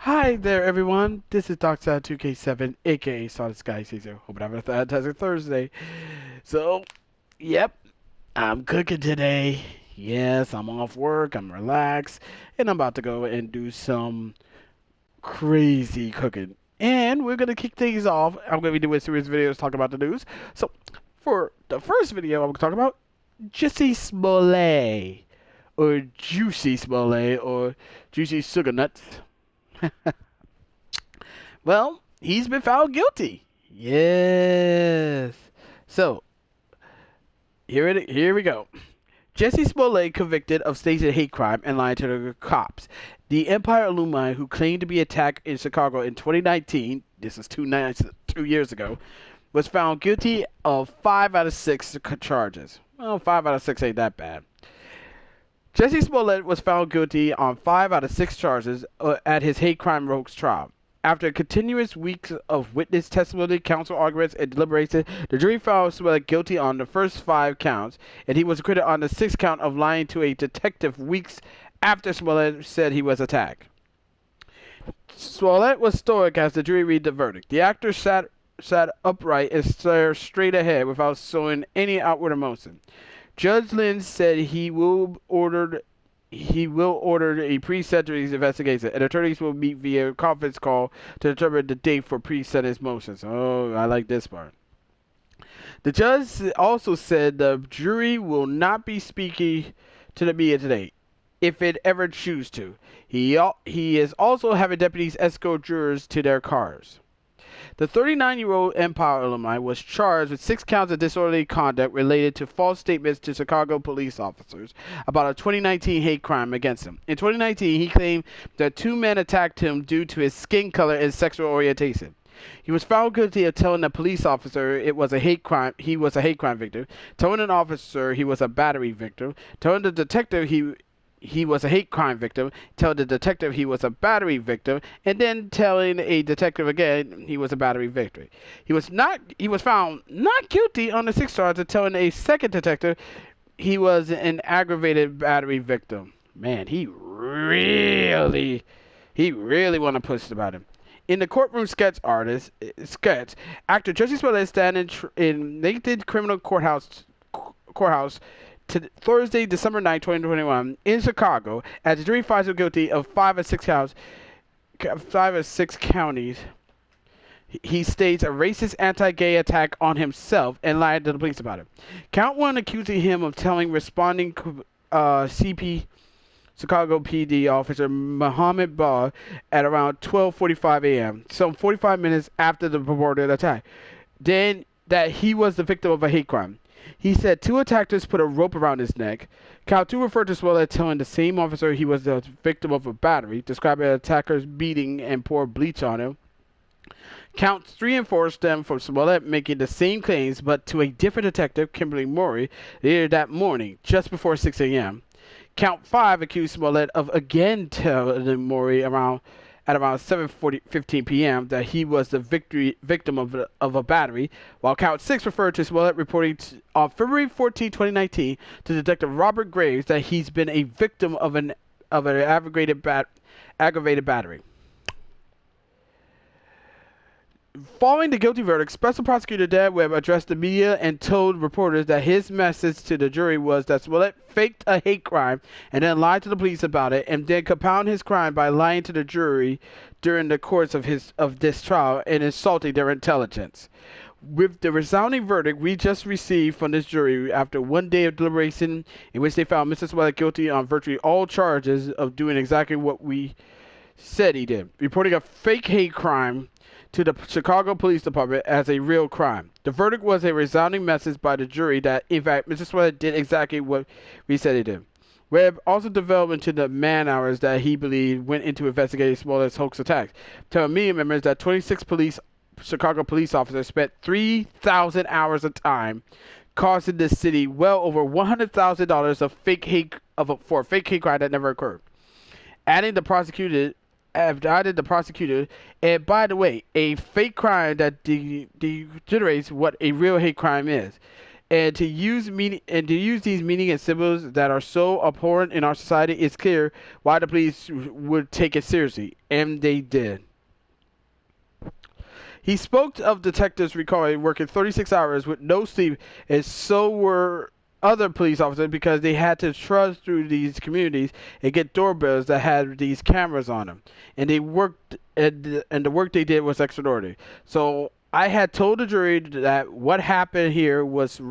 Hi there, everyone. This is DocSide2K7, aka Solid Sky Caesar. Hope I'm having a fantastic Thursday. So, yep, I'm cooking today. Yes, I'm off work, I'm relaxed, and I'm about to go and do some crazy cooking. And we're gonna kick things off. I'm gonna be doing a series of videos talking about the news. So, for the first video, I'm gonna talk about Jussie Smollett, or Juicy Smollett, or Juicy Sugar Nuts. Well, he's been found guilty. Yes. So here we go. Jussie Smollett convicted of staging a hate crime and lying to the cops. The Empire alumni who claimed to be attacked in Chicago in 2019, this is 2 years ago, was found guilty of 5 out of 6 charges. Well, 5 out of 6 ain't that bad. Jussie Smollett was found guilty on 5 out of 6 charges at his hate crime rogues trial. After continuous weeks of witness testimony, counsel arguments, and deliberation, the jury found Smollett guilty on the first 5 counts, and he was acquitted on the 6th count of lying to a detective weeks after Smollett said he was attacked. Smollett was stoic as the jury read the verdict. The actor sat upright and stared straight ahead without showing any outward emotion. Judge Lynn said he will order a pre-sentence investigation, and attorneys will meet via conference call to determine the date for pre-sentence motions. Oh, I like this part. The judge also said the jury will not be speaking to the media today, if it ever chooses to. He is also having deputies escort jurors to their cars. The 39-year-old Empire alumni was charged with 6 counts of disorderly conduct related to false statements to Chicago police officers about a 2019 hate crime against him. In 2019, he claimed that 2 men attacked him due to his skin color and sexual orientation. He was found guilty of telling a police officer it was a hate crime. He was a hate crime victim, telling an officer he was a battery victim, telling the detective he was a hate crime victim, telling the detective he was a battery victim, and then telling a detective again he was a battery victim. He was found not guilty on the 6th charge of telling a second detective he was an aggravated battery victim. Man, he really want to push about him. In the courtroom sketch, actor Jussie Smollett standing in Nathan Criminal Courthouse Thursday, December 9, 2021, in Chicago, as the jury finds him guilty of 5 of 6 counties. He staged a racist anti-gay attack on himself and lied to the police about it. Count 1 accusing him of telling responding CP Chicago PD officer Muhammad Barr at around 12:45 a.m., some 45 minutes after the purported attack, then that he was the victim of a hate crime. He said 2 attackers put a rope around his neck. Count 2 referred to Smollett telling the same officer he was the victim of a battery, describing the attackers beating and poured bleach on him. Count 3 and 4 stem from Smollett making the same claims but to a different detective, Kimberly Morey, later that morning, just before 6 a.m. Count 5 accused Smollett of again telling Morey at around 7:15 p.m. that he was the victim of a battery, while Count 6 referred to Smollett reporting on February 14, 2019, to Detective Robert Graves that he's been a victim of an aggravated battery. Following the guilty verdict, Special Prosecutor Dad Webb addressed the media and told reporters that his message to the jury was that Smollett faked a hate crime and then lied to the police about it, and then compounded his crime by lying to the jury during the course of this trial and insulting their intelligence. With the resounding verdict we just received from this jury after 1 day of deliberation in which they found Mr. Smollett guilty on virtually all charges of doing exactly what we said he did, reporting a fake hate crime to the Chicago Police Department as a real crime. The verdict was a resounding message by the jury that, in fact, Mr. Smollett did exactly what we said he did. Webb also developed into the man-hours that he believed went into investigating Smollett's hoax attacks, telling media members that 26 Chicago police officers spent 3,000 hours of time costing the city well over $100,000 for a fake hate crime that never occurred. Adding the prosecutor, and by the way, a fake crime that degenerates what a real hate crime is. And to use these meaning and symbols that are so abhorrent in our society, it's clear why the police would take it seriously, and they did. He spoke of detectives recalling working 36 hours with no sleep, and so were other police officers because they had to trudge through these communities and get doorbells that had these cameras on them. And they worked, and the work they did was extraordinary. So I had told the jury that what happened here was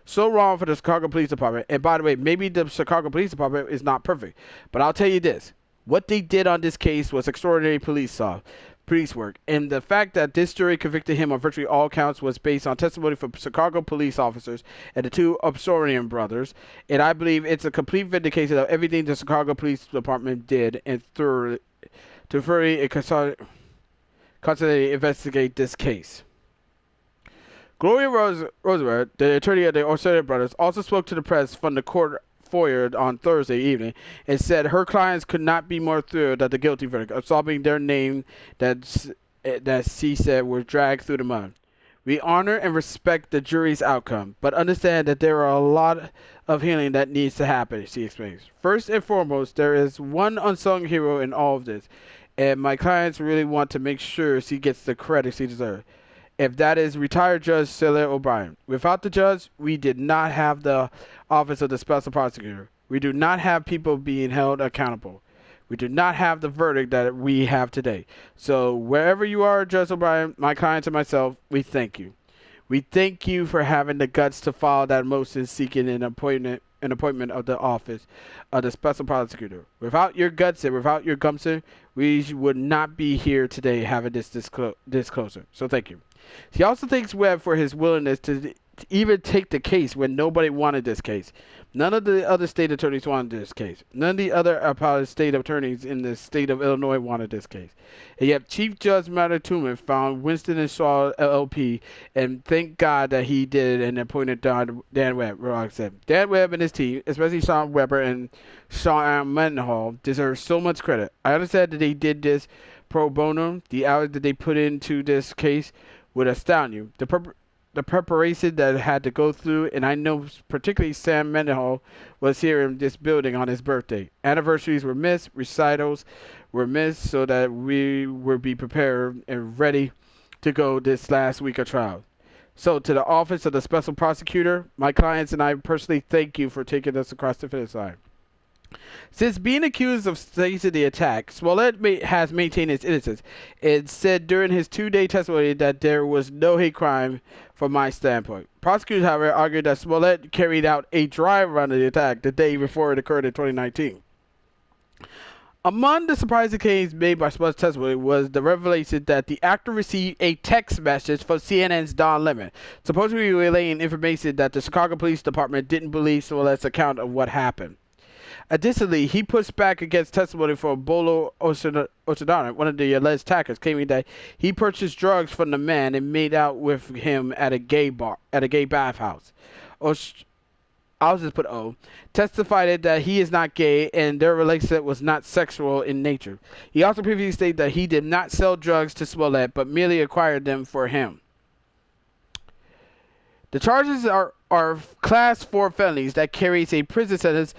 so wrong for the Chicago Police Department. And by the way, maybe the Chicago Police Department is not perfect, but I'll tell you this: what they did on this case was extraordinary police work, and the fact that this jury convicted him on virtually all counts was based on testimony from Chicago police officers and the two Obsorian brothers, and I believe it's a complete vindication of everything the Chicago Police Department did and thoroughly and constantly investigate this case. Gloria Roosevelt, the attorney of the Obsorian brothers, also spoke to the press from the court foyer on Thursday evening and said her clients could not be more thrilled at the guilty verdict, absolving their name that she said were dragged through the mud. We honor and respect the jury's outcome, but understand that there are a lot of healing that needs to happen, she explains. First and foremost, there is one unsung hero in all of this, and my clients really want to make sure she gets the credit she deserves. If that is retired Judge Smollett O'Brien. Without the judge, we did not have the office of the special prosecutor. We do not have people being held accountable. We do not have the verdict that we have today. So wherever you are, Judge O'Brien, my clients and myself, we thank you. We thank you for having the guts to file that motion seeking an appointment of the office of the special prosecutor. Without your guts and without your gumption, we would not be here today having this disclosure. So thank you. He also thanks Webb for his willingness to even take the case when nobody wanted this case. None of the other state attorneys wanted this case. None of the other appellate state attorneys in the state of Illinois wanted this case. And yet Chief Judge Mather Tooman found Winston and Shaw LLP, and thank God that he did and appointed Dan Webb. Like I said, Dan Webb and his team, especially Sean Weber and Sean Mendenhall, deserve so much credit. I understand that they did this pro bono. The hours that they put into this case would astound you. The preparation that had to go through, and I know particularly Sam Mendenhall was here in this building on his birthday. Anniversaries were missed, recitals were missed, so that we would be prepared and ready to go this last week of trial. So to the office of the special prosecutor, my clients and I personally thank you for taking us across the finish line. Since being accused of staging the attack, Smollett has maintained his innocence and said during his 2-day testimony that there was no hate crime from my standpoint. Prosecutors, however, argued that Smollett carried out a dry run of the attack the day before it occurred in 2019. Among the surprising claims made by Smollett's testimony was the revelation that the actor received a text message from CNN's Don Lemon, supposedly relaying information that the Chicago Police Department didn't believe Smollett's account of what happened. Additionally, he pushed back against testimony from Bolo Ochadana, one of the alleged attackers, claiming that he purchased drugs from the man and made out with him at a gay bathhouse. I'll just put O. Testified that he is not gay and their relationship was not sexual in nature. He also previously stated that he did not sell drugs to Smollett, but merely acquired them for him. The charges are Class 4 felonies that carries a prison sentence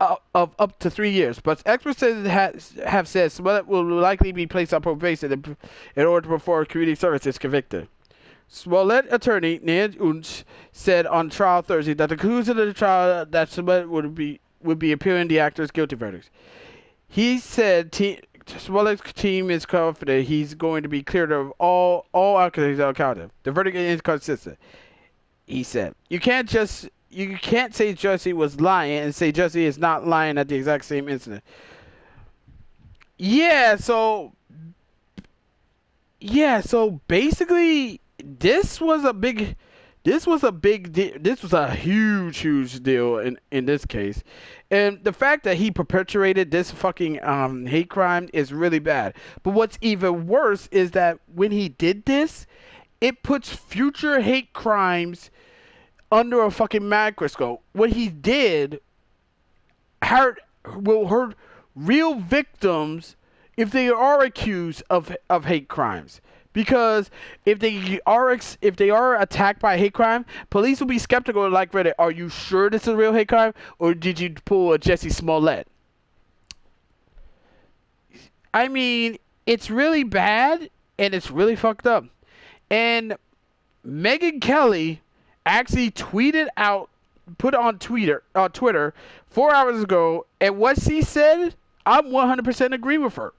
of up to 3 years, but experts have said Smollett will likely be placed on probation in order to perform community service if convicted. Smollett attorney Ned Unch said on trial Thursday that the conclusion of the trial that Smollett would be appealing the actor's guilty verdicts. He said Smollett's team is confident he's going to be cleared of all accusations. The verdict is consistent. He said, You can't say Jussie was lying and say Jussie is not lying at the exact same incident. So basically this was a huge deal in this case. And the fact that he perpetuated this fucking hate crime is really bad. But what's even worse is that when he did this, it puts future hate crimes under a fucking microscope. What he did will hurt real victims if they are accused of hate crimes. Because if they are attacked by a hate crime, police will be skeptical. Like, Reddit, are you sure this is a real hate crime, or did you pull a Jussie Smollett? I mean, it's really bad and it's really fucked up. And Megyn Kelly actually tweeted out, put on Twitter 4 hours ago, and what she said, I'm 100% agree with her.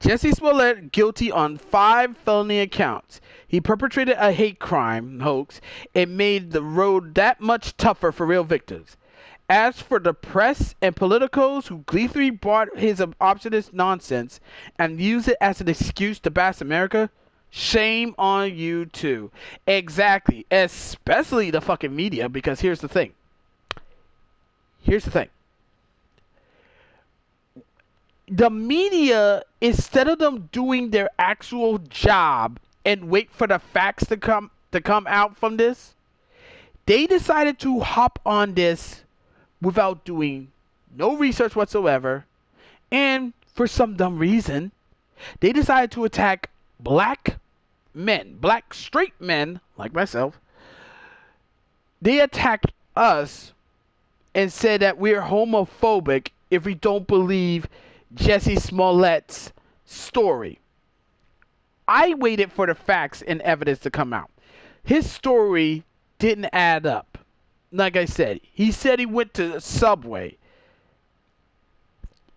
Jussie Smollett guilty on 5 felony accounts. He perpetrated a hate crime hoax and made the road that much tougher for real victims. As for the press and politicos who gleefully bought his obstinate nonsense and used it as an excuse to bash America, shame on you too. Exactly. Especially the fucking media, because here's the thing. The media, instead of them doing their actual job and wait for the facts to come out from this, they decided to hop on this without doing no research whatsoever, and for some dumb reason, they decided to attack black straight men like myself. They attacked us and said that we're homophobic if we don't believe Jussie Smollett's story. I waited for the facts and evidence to come out. His story didn't add up. Like I said, he said he went to the Subway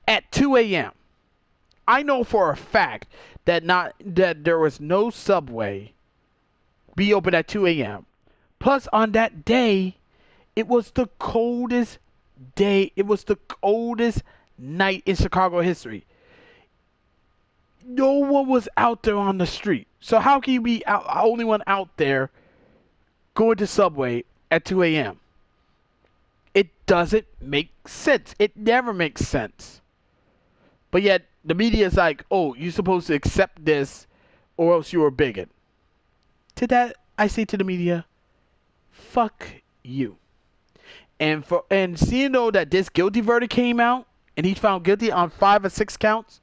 at 2 a.m. I know for a fact that there was no Subway be open at 2 a.m. Plus, on that day, it was the coldest day. It was the coldest night in Chicago history. No one was out there on the street. So how can you be only one out there going to Subway at 2 a.m.? It doesn't make sense. It never makes sense. But yet, the media is like, oh, you're supposed to accept this or else you're a bigot. To that, I say to the media, fuck you. And seeing though that this guilty verdict came out, and he's found guilty on 5 or 6 counts,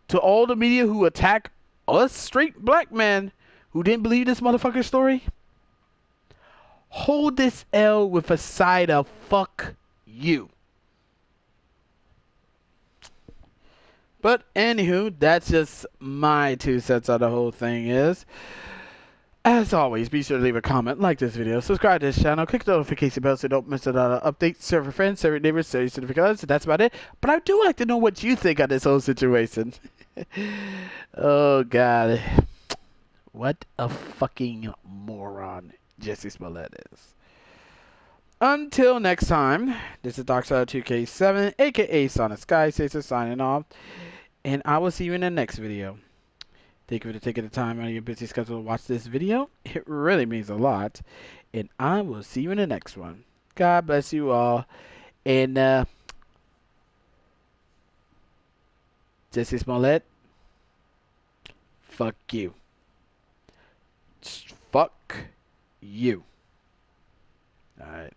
to all the media who attack us straight black men who didn't believe this motherfucker's story, hold this L with a side of fuck you. But anywho, that's just my 2 cents on the whole thing is. As always, be sure to leave a comment, like this video, subscribe to this channel, click the notification bell so you don't miss another update, serve your friends, serve your neighbors, serve your significant others, and that's about it. But I do like to know what you think of this whole situation. Oh, God. What a fucking moron Jussie Smollett is. Until next time, this is Darkside2K7, aka Sonic Sky Chaser, signing off, and I will see you in the next video. Thank you for taking the time out of your busy schedule to watch this video. It really means a lot. And I will see you in the next one. God bless you all. And Jussie Smollett, fuck you. Fuck you. Alright.